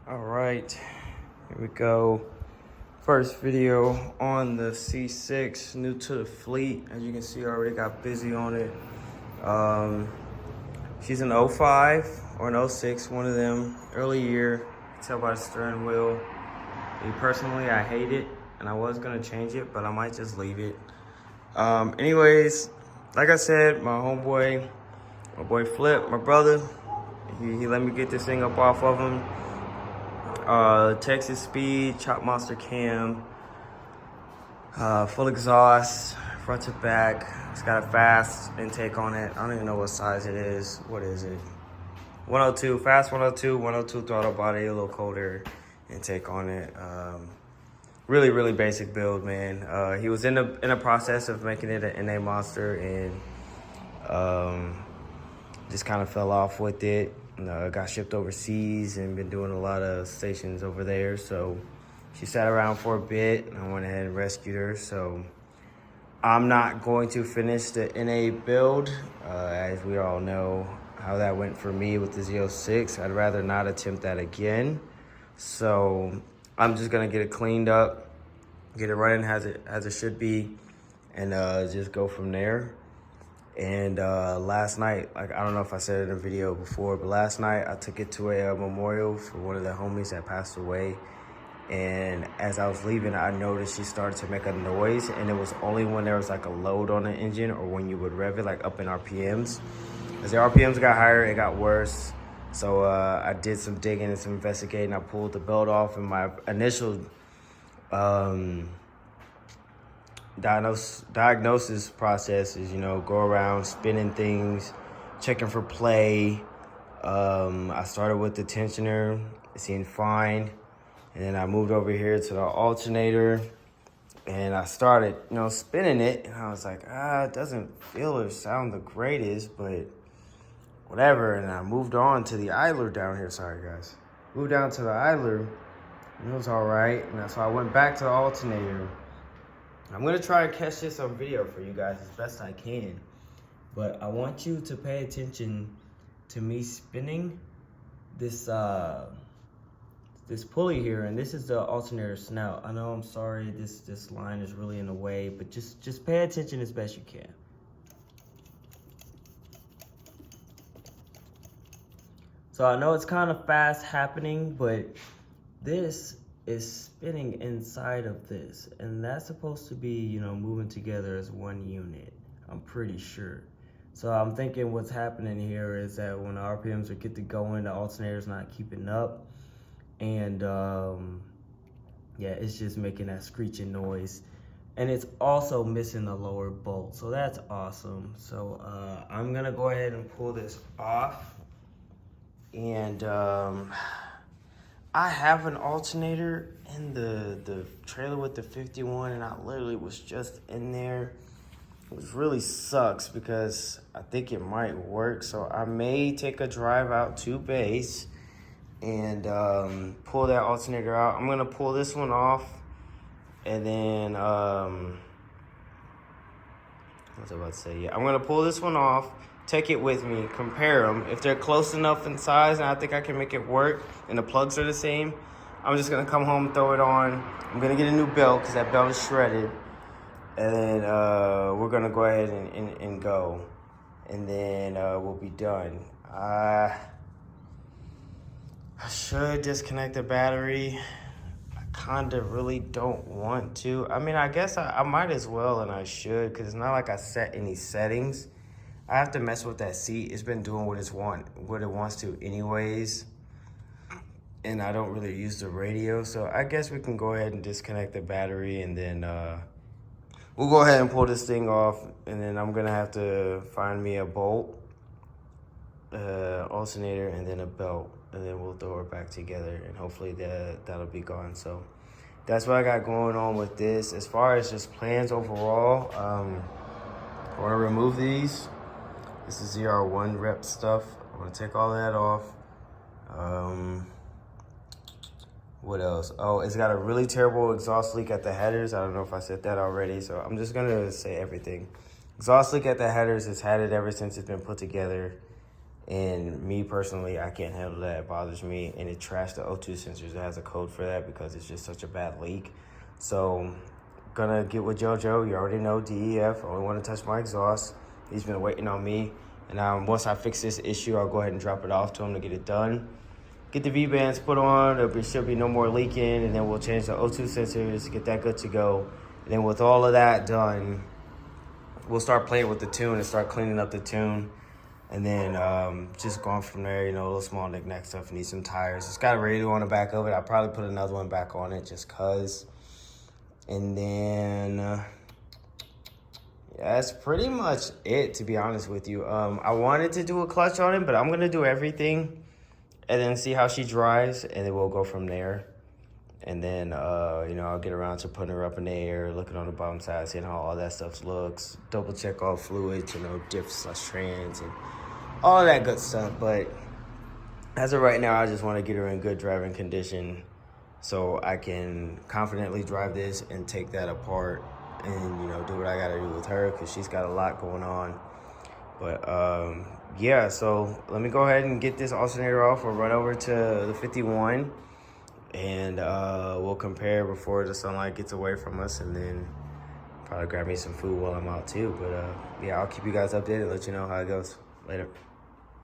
All right, here we go. First video on the C6, new to the fleet. As you can see, I already got busy on it. She's an 05 or an 06, one of them, early year. You can tell by the steering wheel. Me personally, I hate it, and I was gonna change it, but I might just leave it. Anyways, like I said, my boy Flip, my brother, he let me get this thing up off of him. Texas Speed, Chop Monster Cam, full exhaust, front to back. It's got a fast intake on it. I don't even know what size it is. What is it? 102, fast 102 throttle body, a little colder intake on it. Really basic build, man. He was in the process of making it an NA Monster and just kind of fell off with it. Got shipped overseas and been doing a lot of stations over there. So she sat around for a bit and I went ahead and rescued her. So I'm not going to finish the NA build. As we all know how that went for me with the Z06. I'd rather not attempt that again. So I'm just gonna get it cleaned up, get it running as it should be, and just go from there. And last night, like, I don't know if I said it in a video before, but last night I took it to a memorial for one of the homies that passed away. And as I was leaving, I noticed she started to make a noise, and it was only when there was like a load on the engine or when you would rev it, like up in RPMs. As the RPMs got higher, it got worse. So I did some digging and some investigating. I pulled the belt off, and my initial diagnosis process is, go around spinning things, checking for play. I started with the tensioner, it seemed fine. And then I moved over here to the alternator and I started, spinning it. And I was like, it doesn't feel or sound the greatest, but whatever. And I moved on to the idler down here. Sorry, guys. Moved down to the idler and it was all right. And so I went back to the alternator. I'm gonna try to catch this on video for you guys as best I can, but I want you to pay attention to me spinning this this pulley here, and this is the alternator snout. I know, I'm sorry, this line is really in the way, but just pay attention as best you can. So I know it's kind of fast happening, but this is spinning inside of this, and that's supposed to be, moving together as one unit, I'm pretty sure. So I'm thinking what's happening here is that when the RPMs are get to going, the alternator's not keeping up, and yeah, it's just making that screeching noise, and it's also missing the lower bolt, so that's awesome. So I'm gonna go ahead and pull this off, and I have an alternator in the trailer with the 51, and I literally was just in there. It really sucks because I think it might work. So I may take a drive out to base and pull that alternator out. I'm gonna pull this one off, and then what was I about to say? Yeah, I'm gonna pull this one off, take it with me, compare them. If they're close enough in size and I think I can make it work and the plugs are the same, I'm just gonna come home, throw it on. I'm gonna get a new belt because that belt is shredded. And then we're gonna go ahead and go. And then we'll be done. I should disconnect the battery. I kinda really don't want to. I mean, I guess I might as well, and I should, because it's not like I set any settings. I have to mess with that seat. It's been doing what it wants to anyways. And I don't really use the radio. So I guess we can go ahead and disconnect the battery, and then we'll go ahead and pull this thing off. And then I'm gonna have to find me a bolt, alternator, and then a belt. And then we'll throw it back together, and hopefully that'll be gone. So that's what I got going on with this. As far as just plans overall, I wanna remove these. This is ZR1 rep stuff. I'm gonna take all that off. What else? Oh, it's got a really terrible exhaust leak at the headers. I don't know if I said that already, so I'm just gonna say everything. Exhaust leak at the headers. It's had it ever since it's been put together. And me personally, I can't handle that. It bothers me. And it trashed the O2 sensors. It has a code for that because it's just such a bad leak. So, gonna get with JoJo. You already know DEF. Only want to touch my exhaust. He's been waiting on me. And once I fix this issue, I'll go ahead and drop it off to him to get it done. Get the V-bands put on. There should be no more leaking. And then we'll change the O2 sensors, get that good to go. And then with all of that done, we'll start playing with the tune and start cleaning up the tune. And then just going from there, a little small knick-knack stuff. Need some tires. It's got a radio on the back of it. I'll probably put another one back on it just because. And then that's pretty much it, to be honest with you. I wanted to do a clutch on it, but I'm going to do everything and then see how she drives, and then we'll go from there. And then, I'll get around to putting her up in the air, looking on the bottom side, seeing how all that stuff looks, double check all fluids, diff/trans, and all of that good stuff. But as of right now, I just want to get her in good driving condition so I can confidently drive this and take that apart and, do what I got to do with her because she's got a lot going on. But, so let me go ahead and get this alternator off. We'll run over to the 51 and we'll compare before the sunlight gets away from us, and then probably grab me some food while I'm out too. But, I'll keep you guys updated, let you know how it goes. Later.